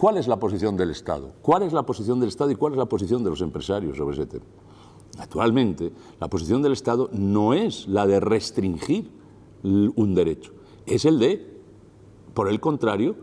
¿cuál es la posición del Estado? ¿Cuál es la posición del Estado y cuál es la posición de los empresarios sobre ese tema? Naturalmente, la posición del Estado no es la de restringir un derecho, es el de, por el contrario,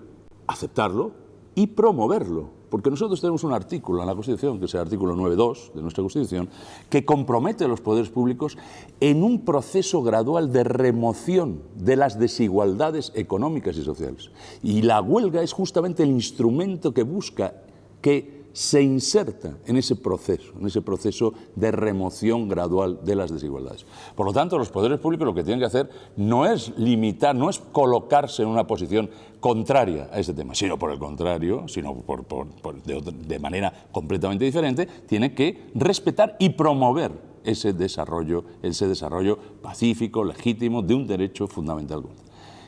aceptarlo y promoverlo. Porque nosotros tenemos un artículo en la Constitución, que es el artículo 9.2 de nuestra Constitución, que compromete a los poderes públicos en un proceso gradual de remoción de las desigualdades económicas y sociales. Y la huelga es justamente el instrumento que busca, que se inserta en ese proceso de remoción gradual de las desigualdades. Por lo tanto, los poderes públicos lo que tienen que hacer no es limitar, no es colocarse en una posición contraria a ese tema, sino por el contrario, de manera completamente diferente, tienen que respetar y promover ese desarrollo pacífico, legítimo, de un derecho fundamental.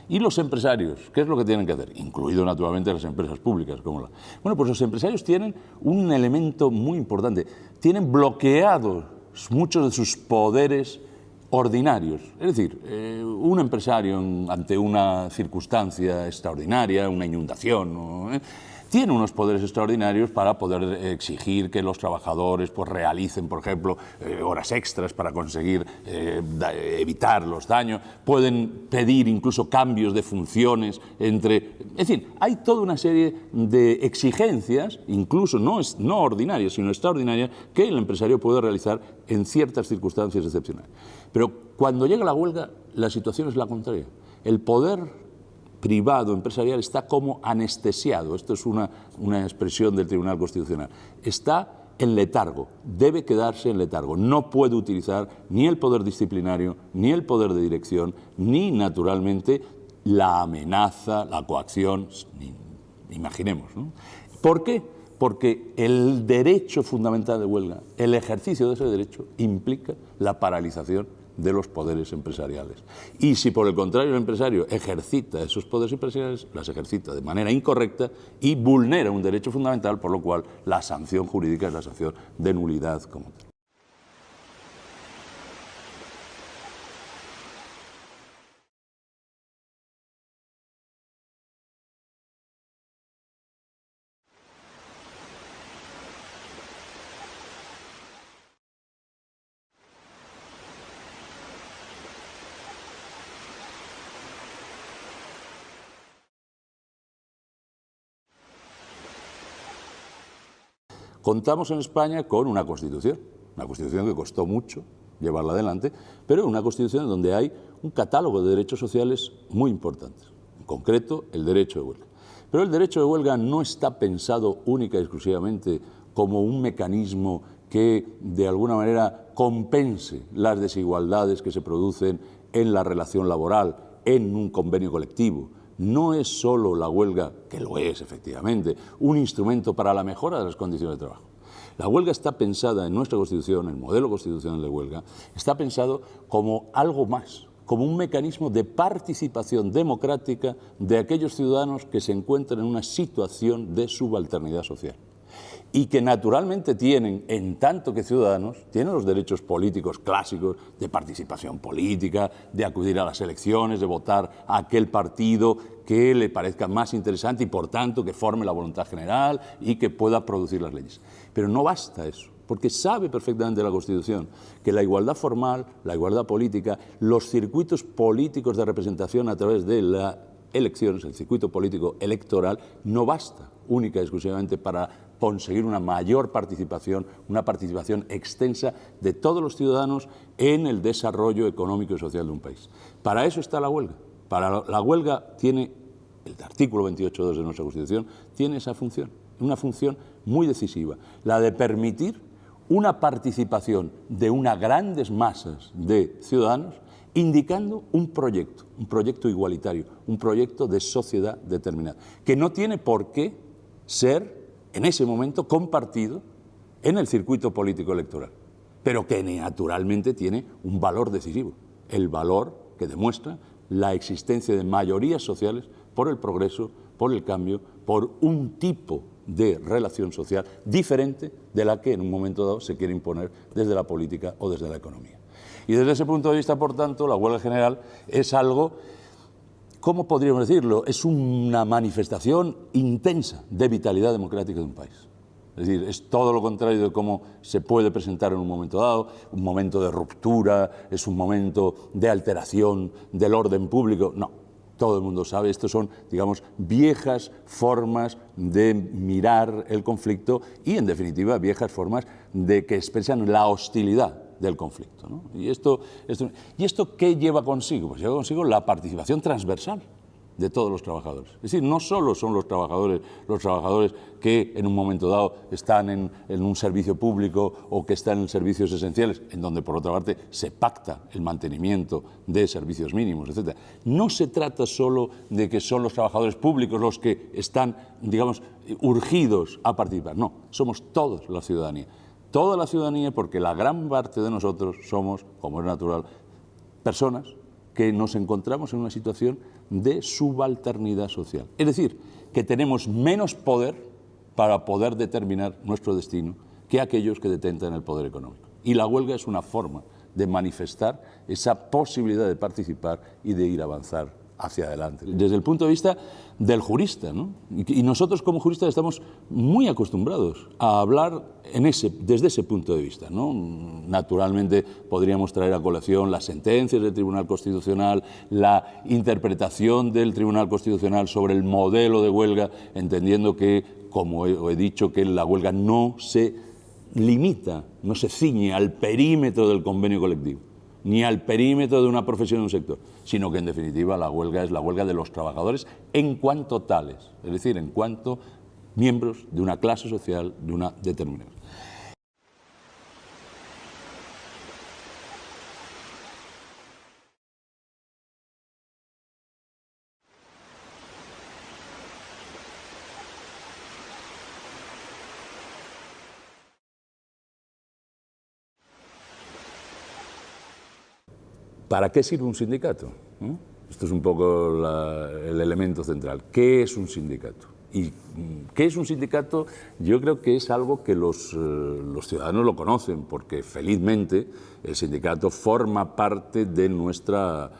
¿Y los empresarios? ¿Qué es lo que tienen que hacer? Incluido, naturalmente, las empresas públicas. Bueno, pues los empresarios tienen un elemento muy importante. Tienen bloqueados muchos de sus poderes ordinarios. Es decir, un empresario ante una circunstancia extraordinaria, una inundación, tiene unos poderes extraordinarios para poder exigir que los trabajadores realicen, por ejemplo, horas extras para conseguir evitar los daños. Pueden pedir incluso cambios de funciones entre... Es decir, hay toda una serie de exigencias, incluso no ordinarias, sino extraordinarias, que el empresario puede realizar en ciertas circunstancias excepcionales. Pero cuando llega la huelga, la situación es la contraria. El poder privado, empresarial, está como anestesiado. Esto es una expresión del Tribunal Constitucional. Está en letargo, debe quedarse en letargo. No puede utilizar ni el poder disciplinario, ni el poder de dirección, ni, naturalmente, la amenaza, la coacción, imaginemos, ¿no? ¿Por qué? Porque el derecho fundamental de huelga, el ejercicio de ese derecho, implica la paralización de los poderes empresariales. Y si por el contrario el empresario ejercita esos poderes empresariales, las ejercita de manera incorrecta y vulnera un derecho fundamental, por lo cual la sanción jurídica es la sanción de nulidad como tal. Contamos en España con una Constitución que costó mucho llevarla adelante, pero una Constitución donde hay un catálogo de derechos sociales muy importantes, en concreto el derecho de huelga. Pero el derecho de huelga no está pensado única y exclusivamente como un mecanismo que de alguna manera compense las desigualdades que se producen en la relación laboral, en un convenio colectivo. No es solo la huelga, que lo es efectivamente, un instrumento para la mejora de las condiciones de trabajo. La huelga está pensada en nuestra Constitución, el modelo constitucional de huelga, está pensado como algo más, como un mecanismo de participación democrática de aquellos ciudadanos que se encuentran en una situación de subalternidad social. Y que naturalmente tienen, en tanto que ciudadanos, tienen los derechos políticos clásicos de participación política, de acudir a las elecciones, de votar a aquel partido que le parezca más interesante y, por tanto, que forme la voluntad general y que pueda producir las leyes. Pero no basta eso, porque sabe perfectamente la Constitución que la igualdad formal, la igualdad política, los circuitos políticos de representación a través de las elecciones, el circuito político electoral, no basta única y exclusivamente para conseguir una mayor participación, una participación extensa de todos los ciudadanos en el desarrollo económico y social de un país. Para eso está la huelga. Para la huelga tiene, el artículo 28.2 de nuestra Constitución, tiene esa función, una función muy decisiva, la de permitir una participación de unas grandes masas de ciudadanos indicando un proyecto igualitario, un proyecto de sociedad determinada, que no tiene por qué ser en ese momento compartido en el circuito político electoral, pero que naturalmente tiene un valor decisivo, el valor que demuestra la existencia de mayorías sociales por el progreso, por el cambio, por un tipo de relación social diferente de la que en un momento dado se quiere imponer desde la política o desde la economía. Y desde ese punto de vista, por tanto, la huelga general es algo ¿cómo podríamos decirlo? Es una manifestación intensa de vitalidad democrática de un país. Es decir, es todo lo contrario de cómo se puede presentar en un momento dado, un momento de ruptura, es un momento de alteración del orden público. No, todo el mundo sabe, estos son, digamos, viejas formas de mirar el conflicto y, en definitiva, viejas formas de que expresan la hostilidad del conflicto, ¿no? ¿Y esto qué lleva consigo? Pues lleva consigo la participación transversal de todos los trabajadores. Es decir, no solo son los trabajadores que en un momento dado están en un servicio público o que están en servicios esenciales, en donde por otra parte se pacta el mantenimiento de servicios mínimos, etc. No se trata solo de que son los trabajadores públicos los que están, digamos, urgidos a participar. No, somos todos la ciudadanía. Toda la ciudadanía, porque la gran parte de nosotros somos, como es natural, personas que nos encontramos en una situación de subalternidad social. Es decir, que tenemos menos poder para poder determinar nuestro destino que aquellos que detentan el poder económico. Y la huelga es una forma de manifestar esa posibilidad de participar y de ir a avanzar hacia adelante. Desde el punto de vista del jurista, ¿no? Y nosotros como juristas estamos muy acostumbrados a hablar desde ese punto de vista, ¿no? Naturalmente podríamos traer a colación las sentencias del Tribunal Constitucional, la interpretación del Tribunal Constitucional sobre el modelo de huelga, entendiendo que, como he dicho, que la huelga no se limita, no se ciñe al perímetro del convenio colectivo, ni al perímetro de una profesión o un sector, sino que en definitiva la huelga es la huelga de los trabajadores en cuanto tales, es decir, en cuanto miembros de una clase social, de una determinada. ¿Para qué sirve un sindicato? ¿No? Esto es un poco el elemento central. ¿Qué es un sindicato? ¿Y qué es un sindicato? Yo creo que es algo que los ciudadanos lo conocen, porque felizmente el sindicato forma parte de nuestra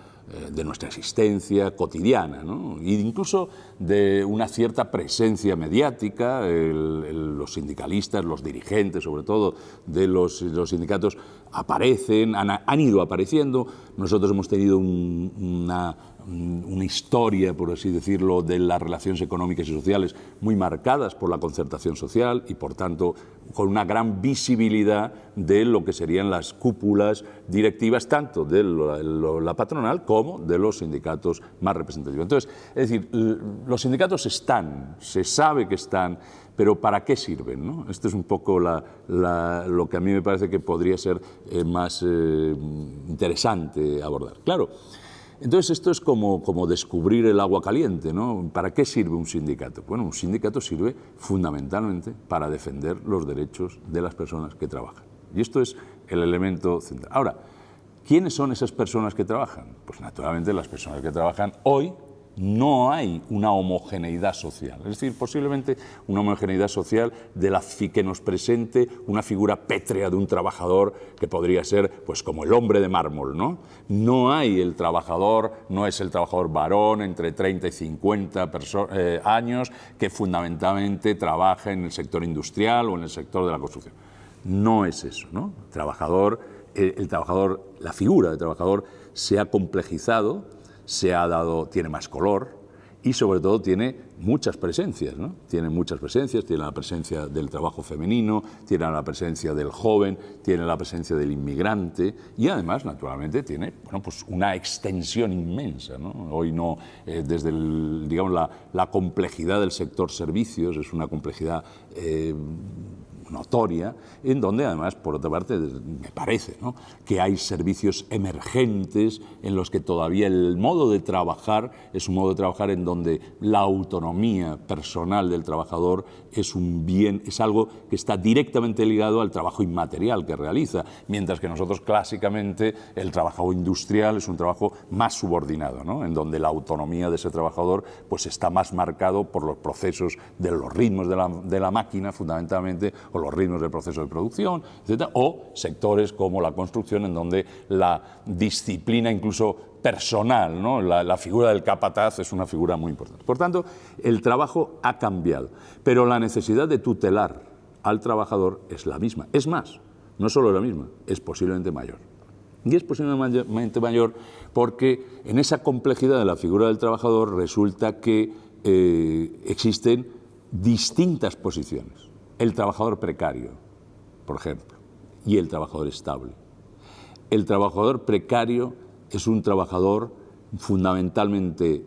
existencia cotidiana, ¿no? E incluso de una cierta presencia mediática. Los sindicalistas, los dirigentes sobre todo de los sindicatos aparecen, han ido apareciendo. Nosotros hemos tenido una historia, por así decirlo, de las relaciones económicas y sociales muy marcadas por la concertación social y, por tanto, con una gran visibilidad de lo que serían las cúpulas directivas, tanto de la patronal como de los sindicatos más representativos. Entonces, es decir, los sindicatos están, se sabe que están, pero ¿para qué sirven, ¿no? Esto es un poco lo que a mí me parece que podría ser más interesante abordar. Claro. Entonces, esto es como descubrir el agua caliente, ¿no? ¿Para qué sirve un sindicato? Bueno, un sindicato sirve fundamentalmente para defender los derechos de las personas que trabajan. Y esto es el elemento central. Ahora, ¿quiénes son esas personas que trabajan? Pues naturalmente las personas que trabajan hoy. No hay una homogeneidad social, es decir, posiblemente una homogeneidad social que nos presente una figura pétrea de un trabajador que podría ser, pues, como el hombre de mármol, ¿no? No hay el trabajador, no es el trabajador varón entre 30 y 50 años que fundamentalmente trabaja en el sector industrial o en el sector de la construcción. No es eso, ¿no? El trabajador, la figura del trabajador se ha complejizado, tiene más color y sobre todo tiene muchas presencias, ¿no? Tiene muchas presencias, tiene la presencia del trabajo femenino, tiene la presencia del joven, tiene la presencia del inmigrante y además, naturalmente, tiene, bueno, pues una extensión inmensa, ¿no? Hoy no, desde digamos, la complejidad del sector servicios es una complejidad notoria, en donde además, por otra parte, me parece, ¿no?, que hay servicios emergentes en los que todavía el modo de trabajar es un modo de trabajar en donde la autonomía personal del trabajador es un bien, es algo que está directamente ligado al trabajo inmaterial que realiza, mientras que nosotros clásicamente el trabajo industrial es un trabajo más subordinado, ¿no?, en donde la autonomía de ese trabajador pues está más marcado por los procesos de los ritmos de la máquina, fundamentalmente, o los ritmos del proceso de producción, etcétera, o sectores como la construcción, en donde la disciplina incluso personal, ¿no? La figura del capataz es una figura muy importante. Por tanto, el trabajo ha cambiado, pero la necesidad de tutelar al trabajador es la misma. Es más, no solo es la misma, es posiblemente mayor. Y es posiblemente mayor porque en esa complejidad de la figura del trabajador resulta que existen distintas posiciones. El trabajador precario, por ejemplo, y el trabajador estable. El trabajador precario es un trabajador fundamentalmente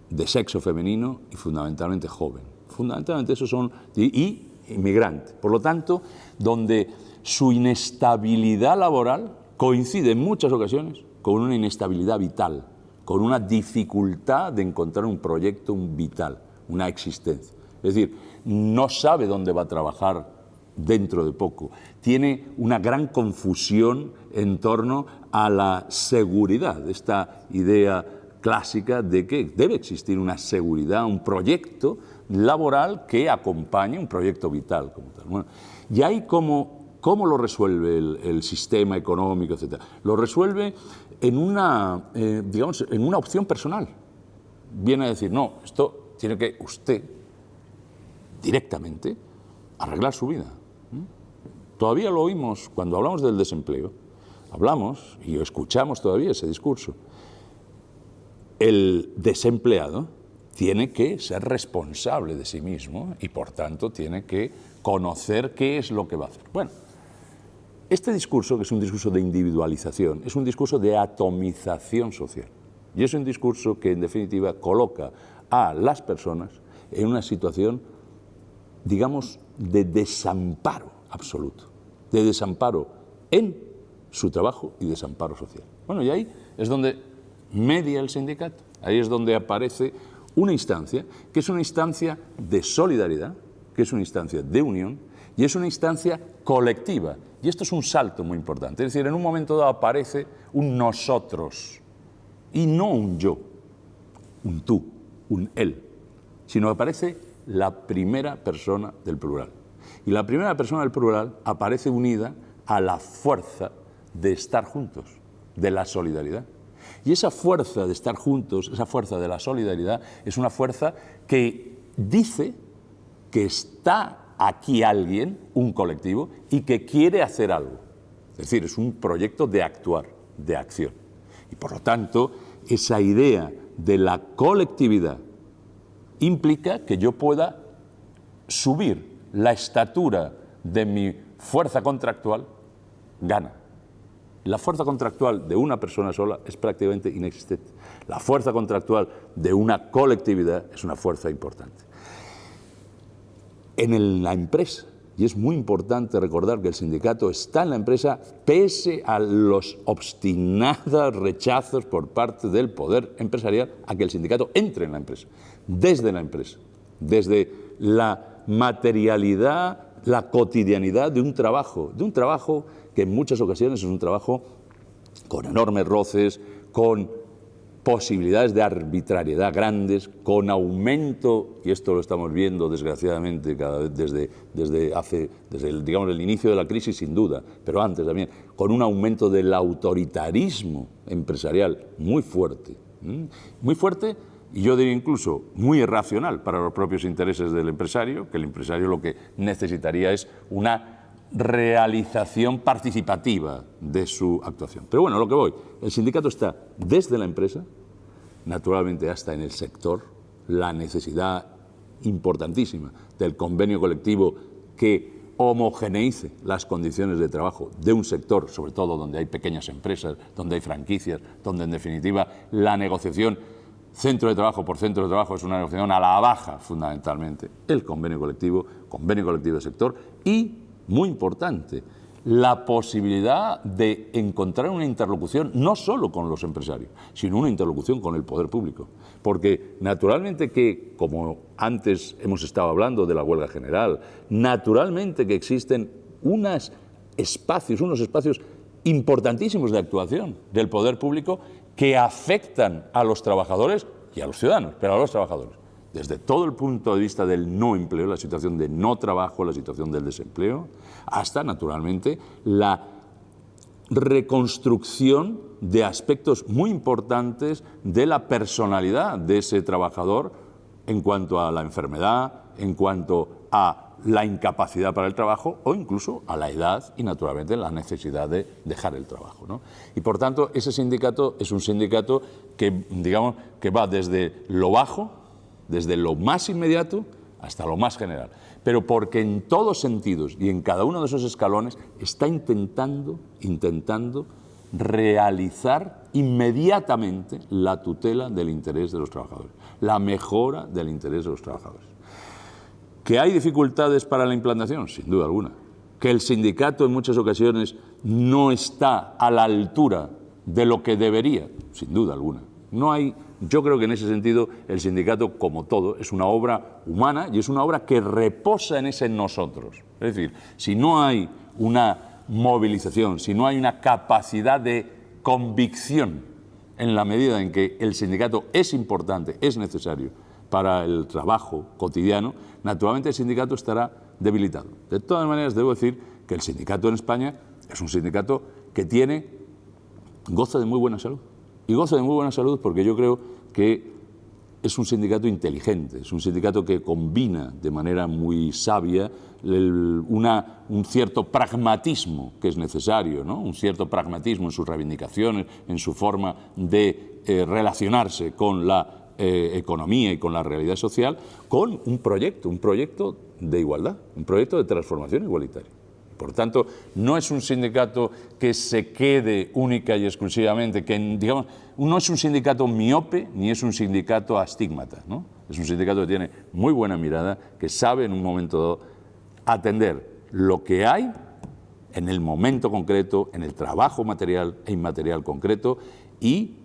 de sexo femenino y fundamentalmente joven. Fundamentalmente esos son... y inmigrante. Por lo tanto, donde su inestabilidad laboral coincide en muchas ocasiones con una inestabilidad vital, con una dificultad de encontrar un proyecto vital, una existencia. Es decir, no sabe dónde va a trabajar dentro de poco. Tiene una gran confusión en torno a la seguridad, esta idea clásica de que debe existir una seguridad, un proyecto laboral que acompañe un proyecto vital como tal. Bueno, y ahí ¿cómo lo resuelve el sistema económico, etcétera? Lo resuelve en una, digamos, en una opción personal. Viene a decir, no, esto tiene que usted directamente arreglar su vida. Todavía lo oímos cuando hablamos del desempleo, hablamos y escuchamos todavía ese discurso. El desempleado tiene que ser responsable de sí mismo y, por tanto, tiene que conocer qué es lo que va a hacer. Bueno, este discurso, que es un discurso de individualización, es un discurso de atomización social. Y es un discurso que, en definitiva, coloca a las personas en una situación, digamos, de desamparo absoluto, de desamparo en su trabajo y desamparo social. Bueno, y ahí es donde media el sindicato, ahí es donde aparece una instancia que es una instancia de solidaridad, que es una instancia de unión y es una instancia colectiva. Y esto es un salto muy importante. Es decir, en un momento dado aparece un nosotros y no un yo, un tú, un él, sino que aparece la primera persona del plural. Y la primera persona del plural aparece unida a la fuerza de estar juntos, de la solidaridad. Y esa fuerza de estar juntos, esa fuerza de la solidaridad, es una fuerza que dice que está aquí alguien, un colectivo, y que quiere hacer algo. Es decir, es un proyecto de actuar, de acción. Y por lo tanto, esa idea de la colectividad implica que yo pueda subir la estatura de mi fuerza contractual, gana. La fuerza contractual de una persona sola es prácticamente inexistente. La fuerza contractual de una colectividad es una fuerza importante. En la empresa, y es muy importante recordar que el sindicato está en la empresa pese a los obstinados rechazos por parte del poder empresarial a que el sindicato entre en la empresa, desde la materialidad, la cotidianidad de un trabajo que en muchas ocasiones es un trabajo con enormes roces, con posibilidades de arbitrariedad grandes, con aumento, y esto lo estamos viendo desgraciadamente cada vez desde el inicio de la crisis sin duda, pero antes también, con un aumento del autoritarismo empresarial muy fuerte, y yo diría incluso muy irracional para los propios intereses del empresario, que el empresario lo que necesitaría es una realización participativa de su actuación. Pero bueno, a lo que voy, el sindicato está desde la empresa, naturalmente hasta en el sector, la necesidad importantísima del convenio colectivo que homogeneice las condiciones de trabajo de un sector, sobre todo donde hay pequeñas empresas, donde hay franquicias, donde en definitiva la negociación centro de trabajo por centro de trabajo es una negociación a la baja fundamentalmente, el convenio colectivo de sector y, muy importante, la posibilidad de encontrar una interlocución no solo con los empresarios, sino una interlocución con el poder público. Porque naturalmente que, como antes hemos estado hablando de la huelga general, naturalmente que existen unos espacios importantísimos de actuación del poder público que afectan a los trabajadores y a los ciudadanos, pero a los trabajadores. Desde todo el punto de vista del no empleo, la situación de no trabajo, la situación del desempleo, hasta, naturalmente, la reconstrucción de aspectos muy importantes de la personalidad de ese trabajador en cuanto a la enfermedad, en cuanto a la incapacidad para el trabajo o incluso a la edad y, naturalmente, la necesidad de dejar el trabajo, ¿no? Y, por tanto, ese sindicato es un sindicato que, digamos, que va desde lo bajo, desde lo más inmediato hasta lo más general, pero porque en todos sentidos y en cada uno de esos escalones está intentando realizar inmediatamente la tutela del interés de los trabajadores, la mejora del interés de los trabajadores. ¿Que hay dificultades para la implantación? Sin duda alguna. ¿Que el sindicato en muchas ocasiones no está a la altura de lo que debería? Sin duda alguna. No hay, yo creo que en ese sentido el sindicato, como todo, es una obra humana y es una obra que reposa en ese nosotros. Es decir, si no hay una movilización, si no hay una capacidad de convicción en la medida en que el sindicato es importante, es necesario para el trabajo cotidiano, naturalmente el sindicato estará debilitado. De todas maneras, debo decir que el sindicato en España es un sindicato que goza de muy buena salud. Y goza de muy buena salud porque yo creo que es un sindicato inteligente, es un sindicato que combina de manera muy sabia un cierto pragmatismo que es necesario, ¿no? Un cierto pragmatismo en sus reivindicaciones, en su forma de relacionarse con la economía y con la realidad social, con un proyecto de igualdad, un proyecto de transformación igualitaria. Por tanto, no es un sindicato que se quede única y exclusivamente, digamos, no es un sindicato miope ni es un sindicato astígmata, ¿no? Es un sindicato que tiene muy buena mirada, que sabe en un momento dado atender lo que hay en el momento concreto, en el trabajo material e inmaterial concreto y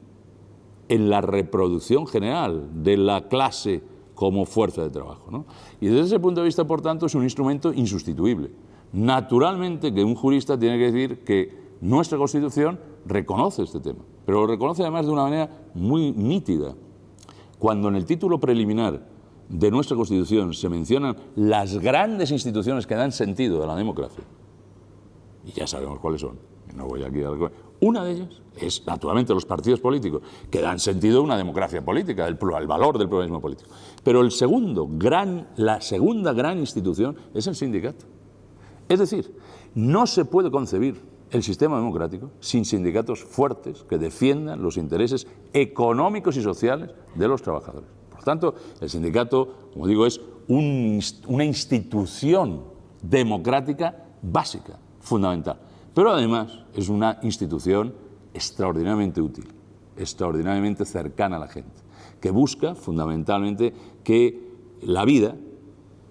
en la reproducción general de la clase como fuerza de trabajo, ¿no? Y desde ese punto de vista, por tanto, es un instrumento insustituible. Naturalmente que un jurista tiene que decir que nuestra Constitución reconoce este tema, pero lo reconoce además de una manera muy nítida. Cuando en el título preliminar de nuestra Constitución se mencionan las grandes instituciones que dan sentido a la democracia, y ya sabemos cuáles son, no voy aquí a dar. Una de ellas es, naturalmente, los partidos políticos, que dan sentido a una democracia política, el valor del pluralismo político. Pero la segunda gran institución es el sindicato. Es decir, no se puede concebir el sistema democrático sin sindicatos fuertes que defiendan los intereses económicos y sociales de los trabajadores. Por tanto, el sindicato, como digo, es una institución democrática básica, fundamental. Pero además es una institución extraordinariamente útil, extraordinariamente cercana a la gente, que busca fundamentalmente que la vida,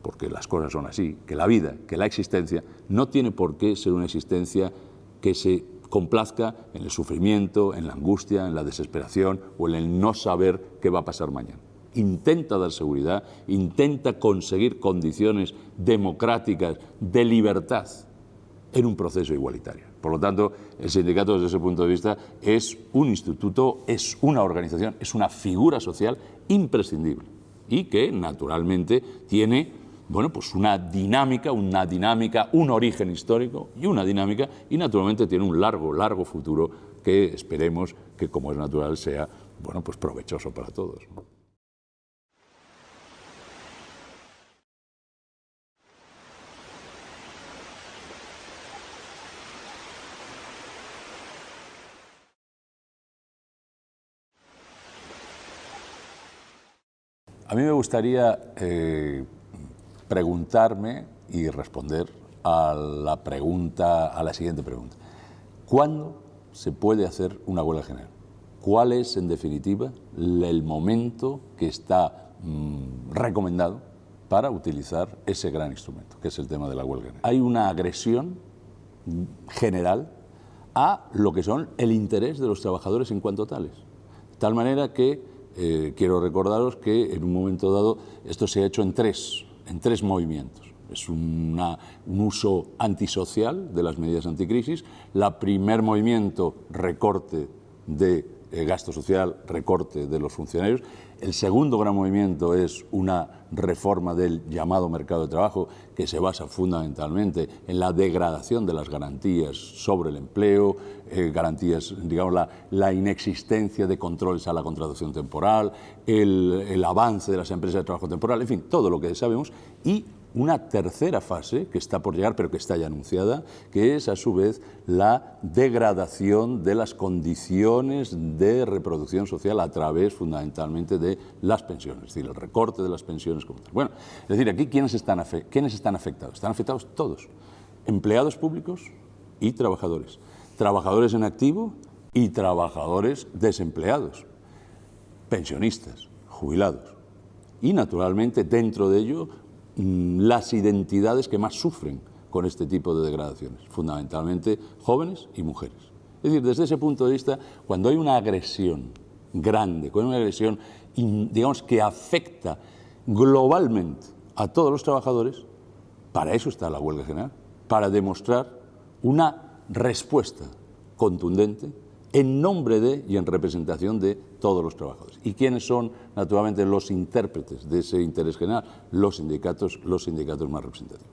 porque las cosas son así, que la vida, que la existencia, no tiene por qué ser una existencia que se complazca en el sufrimiento, en la angustia, en la desesperación o en el no saber qué va a pasar mañana. Intenta dar seguridad, intenta conseguir condiciones democráticas de libertad en un proceso igualitario. Por lo tanto, el sindicato desde ese punto de vista es un instituto, es una organización, es una figura social imprescindible y que naturalmente tiene, bueno, pues una dinámica, un origen histórico y una dinámica, y naturalmente tiene un largo futuro que esperemos que, como es natural, sea, bueno, pues provechoso para todos, ¿no? A mí me gustaría preguntarme y responder a la siguiente pregunta. ¿Cuándo se puede hacer una huelga general? ¿Cuál es, en definitiva, el momento que está recomendado para utilizar ese gran instrumento, que es el tema de la huelga general? Hay una agresión general a lo que son el interés de los trabajadores en cuanto tales. De tal manera que quiero recordaros que en un momento dado esto se ha hecho en tres movimientos. Es un uso antisocial de las medidas anticrisis. El primer movimiento, recorte de gasto social, recorte de los funcionarios. El segundo gran movimiento es una reforma del llamado mercado de trabajo que se basa fundamentalmente en la degradación de las garantías sobre el empleo, garantías, digamos, la inexistencia de controles a la contratación temporal, el avance de las empresas de trabajo temporal, en fin, todo lo que sabemos, y una tercera fase que está por llegar, pero que está ya anunciada, que es a su vez la degradación de las condiciones de reproducción social a través fundamentalmente de las pensiones, es decir, el recorte de las pensiones como tal. Bueno, es decir, aquí ¿quiénes están afectados? Están afectados todos, empleados públicos y trabajadores, trabajadores en activo y trabajadores desempleados, pensionistas, jubilados y naturalmente dentro de ello las identidades que más sufren con este tipo de degradaciones, fundamentalmente jóvenes y mujeres. Es decir, desde ese punto de vista, cuando hay una agresión grande, cuando hay una agresión, digamos, que afecta globalmente a todos los trabajadores, para eso está la huelga general, para demostrar una respuesta contundente en nombre de y en representación de todos los trabajadores. ¿Y quiénes son, naturalmente, los intérpretes de ese interés general? Los sindicatos más representativos.